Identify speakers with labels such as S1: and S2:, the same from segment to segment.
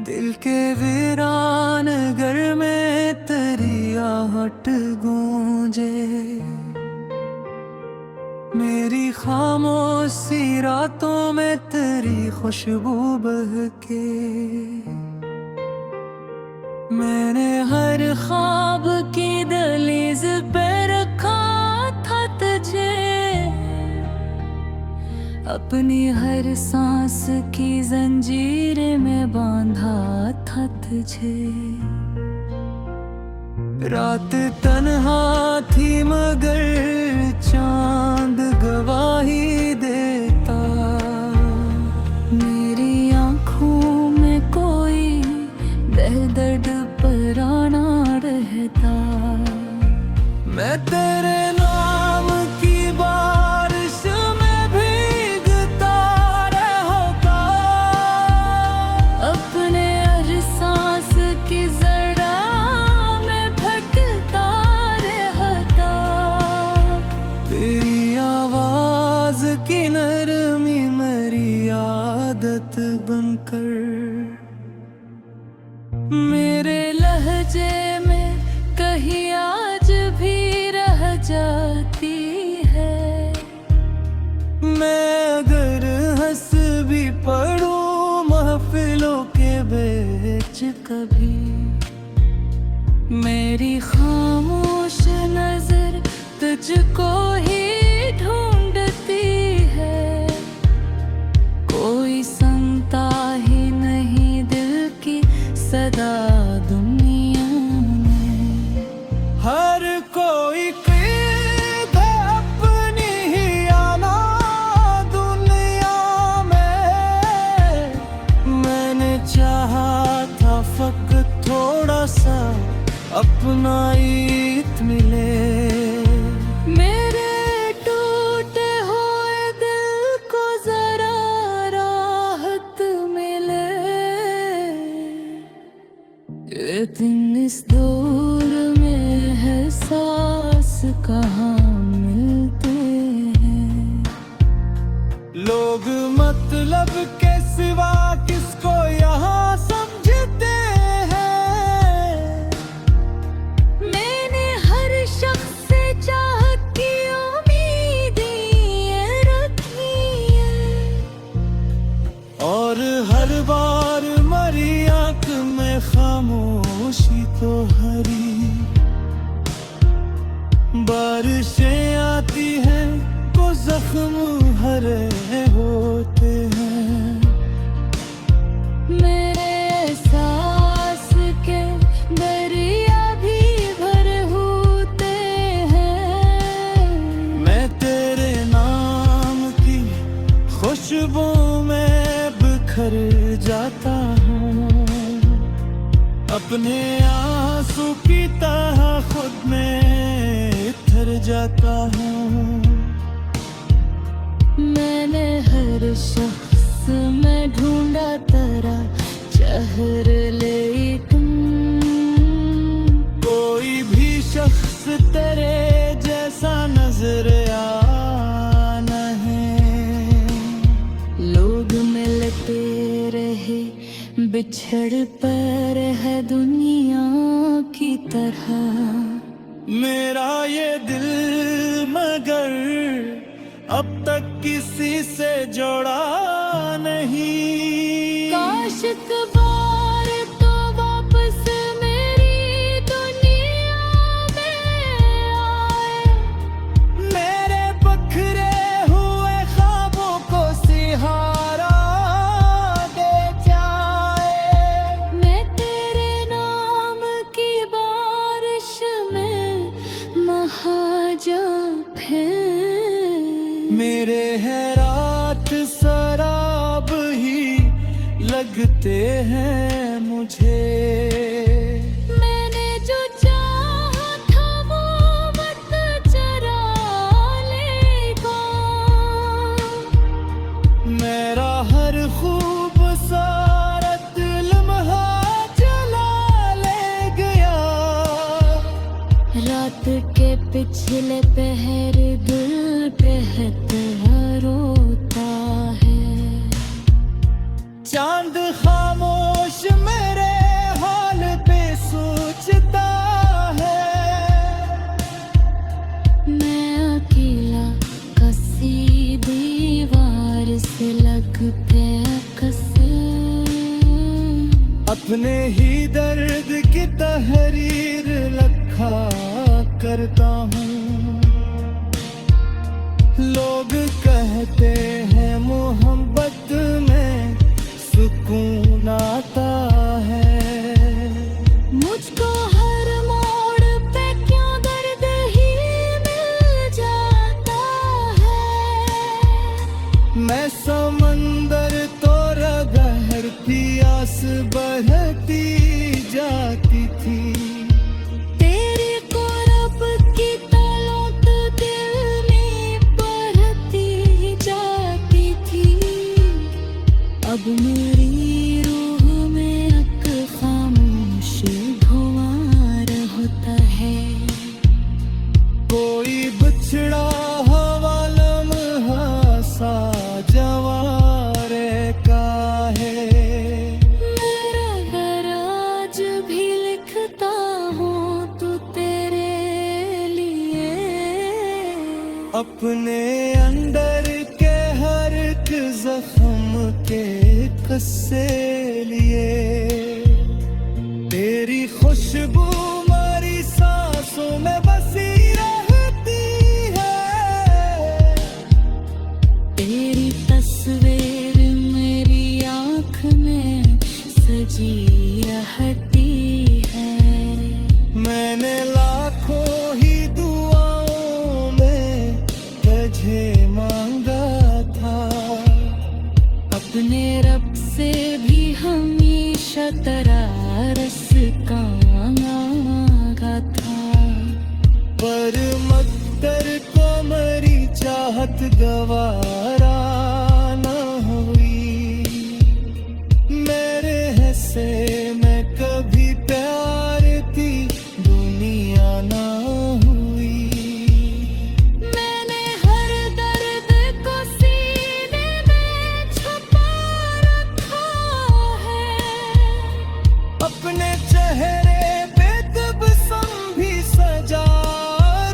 S1: दिल के वीरान घर में तेरी आहट गूंजे, मेरी खामोशी रातों में तेरी खुशबू बहके। मैंने हर ख्वाब की दहलीज पे रखा था तुझे, अपनी हर सांस की जंजीर में बांधा था तुझे। रात तन्हा थी मगर चांद गवाही देता, मेरी आंखों में कोई दर्द पराना रहता। मैं तेरे नाम की बारिश में भीगता रहता, अपने हर सांस की जरा में भटकता रहता। तेरी आवाज की नरमी मेरी आदत बनकर, मेरे लहजे में कहीं आज भी रह जाती है। मैं अगर हंस भी पढ़ूं महफिलों के बीच कभी, मेरी खामोश नजर तुझको ही ढूंढती है। कोई सुनता ही नहीं दिल की सदा दुनिया में, हर कोई कैद है अपनी ही आला दुनिया में। मैंने चाहा था फकत थोड़ा सा अपना ईद मिले, मेरे टूटे हुए दिल को जरा राहत मिले। ये दिन इस दौर में है सांस कहाँ मिलते हैं। लोग मतलब के सिवा किसको यहाँ समझते हैं। मैंने हर शख्स से चाहत की उम्मीदें रखी है, और हर बार मरी आंख में खामोशी तो हरी। बारिशें आती हैं तो जख्म हरे होते हैं, मेरे एहसास के दरिया भी भरे होते हैं। मैं तेरे नाम की खुशबू में बिखर जाता हूँ, अपने आंसू की तरह खुद में उतर जाता हूँ। मैंने हर शख्स में ढूंढा तेरा चेहरा, लेकिन कोई भी शख्स तेरे जैसा नजर आ नहीं। लोग मिलते रहे बिछड़ पर है दुनिया की तरह, मेरा ये दिल मगर अब तक किसी से जोड़ा नहीं। काश बार तो वापस मेरी दुनिया में आए, मेरे बखरे हुए ख्वाबों को सिहारा दे जाए। मैं तेरे नाम की बारिश में महाजब है, मेरे हैरात शराब ही लगते हैं मुझे। मैंने जो चाहा था वो मत चरा लेगा, मेरा हर खूबसूरत लम्हा चला ले गया। रात के पिछले पहर दिल पे है तेरा रोता है, चांद खामोश में से लगते कसे,
S2: अपने ही दर्द की तहरीर लिखा करता हूँ। लोग कहते हैं मोहब्बत में सुकून आता है,
S1: मुझको हर मोड़ पे क्यों दर्द ही मिल जाता है।
S2: मैं समंदर तो रगहर प्यास बढ़ती जाती थी,
S1: तेरी कुर्ब की तलौट दिल में बढ़ती जाती थी। अब मेरी रूह में एक खामोश धुआं होता है।
S2: कोई बिछड़ा हवा लम्हा सा जवारे का है।
S1: मेरा घर आज भी लिखता हूँ तू तेरे लिए,
S2: अपने अंदर के हर एक जख्म के किस्से लिए। तेरी खुशबू हमारी सांसों में बसी रहती है,
S1: तेरी तस्वीर मेरी आँख में सजी रहती है।
S2: मैंने लाखों ही दुआओं में तुझे मांगा था,
S1: अपने रब से भी हमेशा तेरा रज़्क़ मांगा था।
S2: पर मक्दर को मेरी चाहत गवारा न हुई। मेरे हिस्से में कभी प्यार की दुनिया न हुई।
S1: मैंने हर दर्द को सीने में छुपा रखा है,
S2: अपने चेहरे पे तबस्सुम भी सजा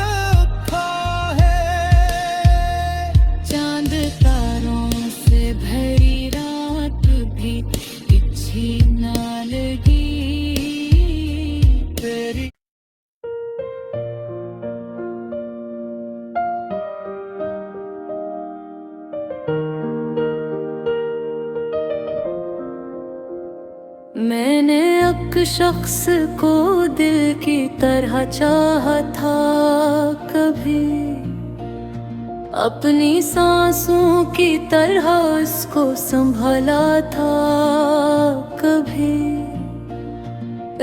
S2: रखा है।
S1: चांद तारों से भरी रात भी अच्छी ना लगी।
S2: तेरी
S1: मैंने एक शख्स को दिल की तरह चाहा था कभी, अपनी सांसों की तरह उसको संभाला था कभी।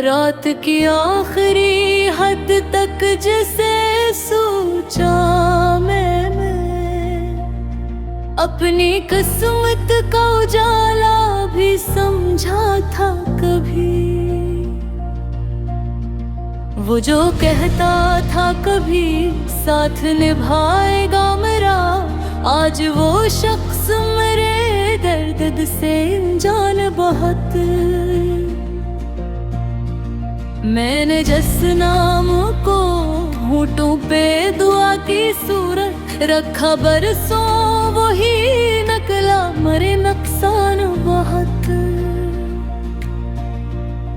S1: रात की आखिरी हद तक जिसे सोचा मैंने, अपनी किस्मत का उजाला भी समझा था कभी। वो जो कहता था कभी साथ निभाएगा मेरा, आज वो शख्स मेरे दर्द से अनजान बहुत। मैंने जिस नाम को होठों पे दुआ की सूरत रखा, बरसों वही नकला मरे नुकसान बहुत।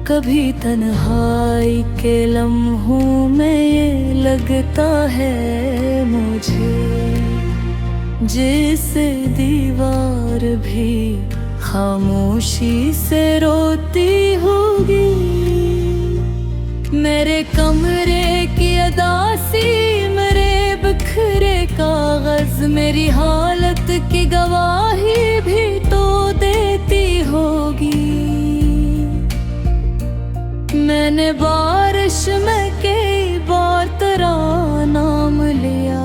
S1: कभी तन्हाई के लम्हों में ये लगता है मुझे, जैसे दीवार भी खामोशी से रोती होगी। मेरे कमरे की अदासी, मेरे बिखरे कागज मेरी हालत की गवाही भी तो देती होगी। मैंने बारिश में कई बार तेरा नाम लिया,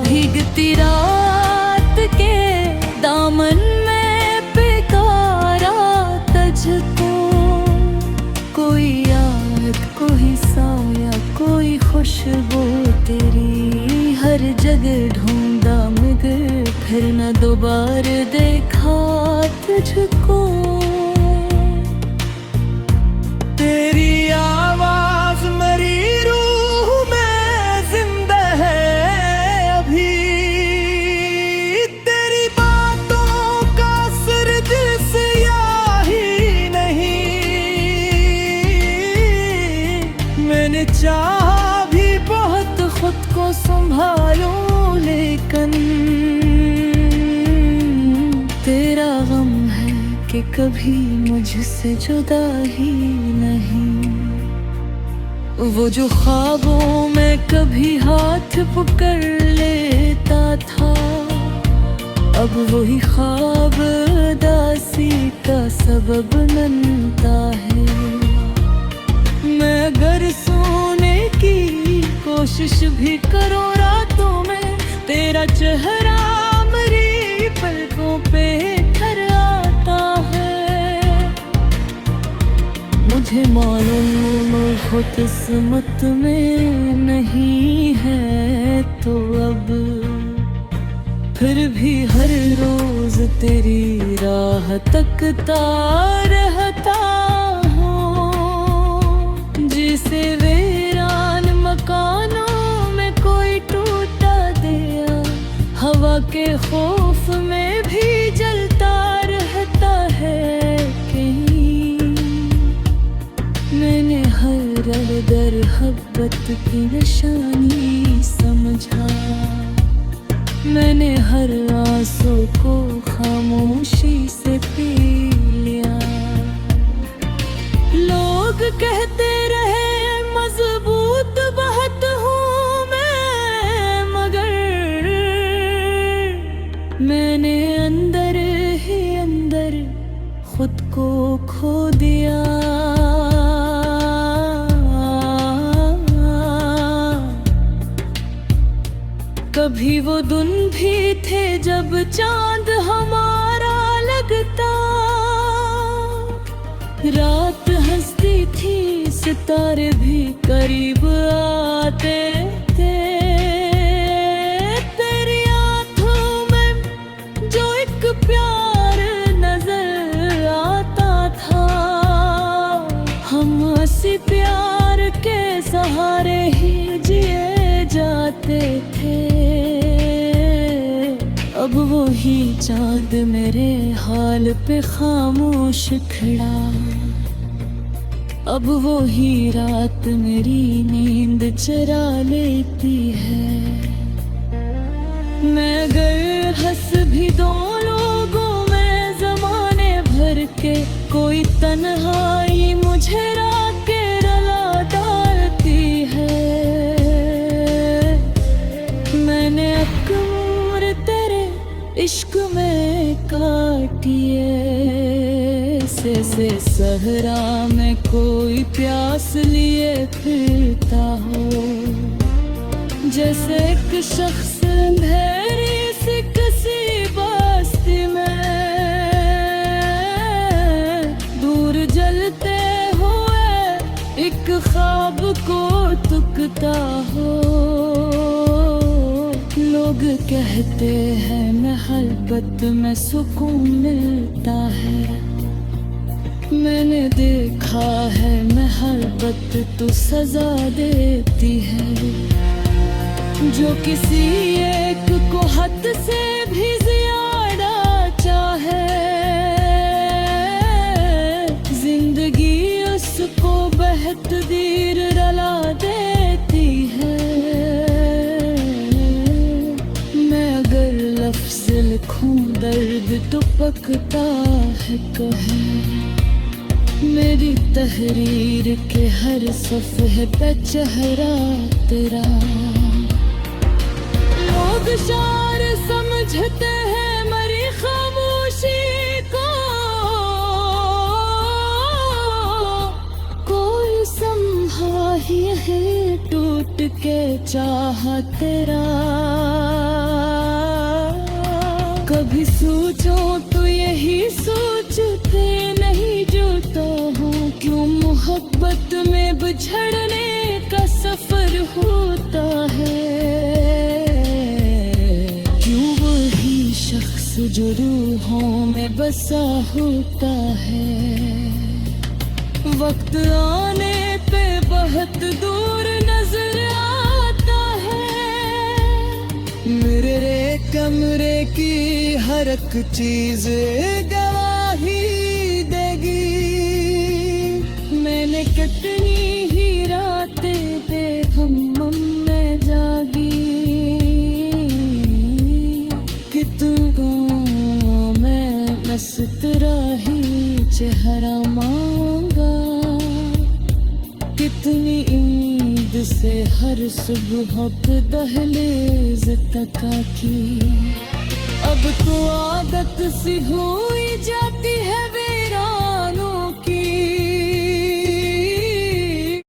S1: भीगती रात के दामन में पुकारा तुझको। कोई याद, कोई साया, कोई खुशबू तेरी हर जगह ढूंढा मगर फिर न दोबारा देखा तुझको।
S2: तेरी आवाज मेरी रूह में जिंदा है अभी, तेरी बात
S1: कभी मुझसे जुदा ही नहीं। वो जो ख्वाबों में कभी हाथ पकड़ लेता था, अब वही ख्वाब दासी का सबब बनता है। मैं अगर सोने की कोशिश भी करूं रातों में, तेरा चेहरा मेरी पलकों पे ठहर आता है। मुझे मालूम हो किस्मत में नहीं है तो अब, फिर भी हर रोज तेरी राह तकता रहता हूँ। जिसे वीरान मकानों में कोई टूटा दिया, हवा के खौफ में भी जलता रहता है कहीं। मैंने हर दर मोहब्बत की निशानी समझा, मैंने हर आंसू को खामोशी से पी लिया। लोग कहते रहे मजबूत बहुत हूँ मैं, मगर मैंने अंदर ही अंदर खुद को खो दिया। कभी वो दिन भी थे जब चांद हमारा लगता, रात हंसती थी सितारे भी करीब आते थे। तेरी आंखों में जो एक प्यार नजर आता था, हम उसी प्यार के सहारे ही जिए जाते थे। अब वही चाँद मेरे हाल पे खामोश खड़ा, अब वही रात मेरी नींद चरा लेती है। मैं अगर हंस भी दो लोगों में ज़माने भर के, कोई तन्हाई मुझे रात के रुला डालती है। मैंने अक्सर तेरे इश्क में काटिए से सहरा में कोई प्यास लिए फिरता हो। जैसे एक शख्स अंधेरी सी किसी बस्ती में दूर जलते हुए एक ख्वाब को तुकता हो। लोग कहते हैं मोहब्बत में सुकून मिलता है, मैंने देखा है मोहब्बत तो सजा देती है। जो किसी एक को हद से भी ज्यादा चाहे, जिंदगी उसको बेहतदीर रुला देती है। मैं अगर लफ्ज़ लिखूं दर्द तो पकता है कहे, मेरी तहरीर के हर सफ़े पे चेहरा तेरा। लोग शार समझते हैं मरी खामोशी को, कोई संभा ही है टूट के चाहा तेरा। कभी सोचो तो यही सोचते नहीं जो तो हूँ, क्यों मोहब्बत में बिछड़ने का सफर होता है। क्यों वही शख्स जो रूहों में बसा होता है, वक्त आने पे बहुत दूर नजर आता है। मेरे कमरे की हर एक चीज गवाही देगी, मैंने कितनी ही रातें बेगम में जागी, कितनों में मस्त रही। चेहरा मांगा, कितनी उम्मीद से हर सुबह पे दहलीज तक की। अब तो आदत सी हुई जाती है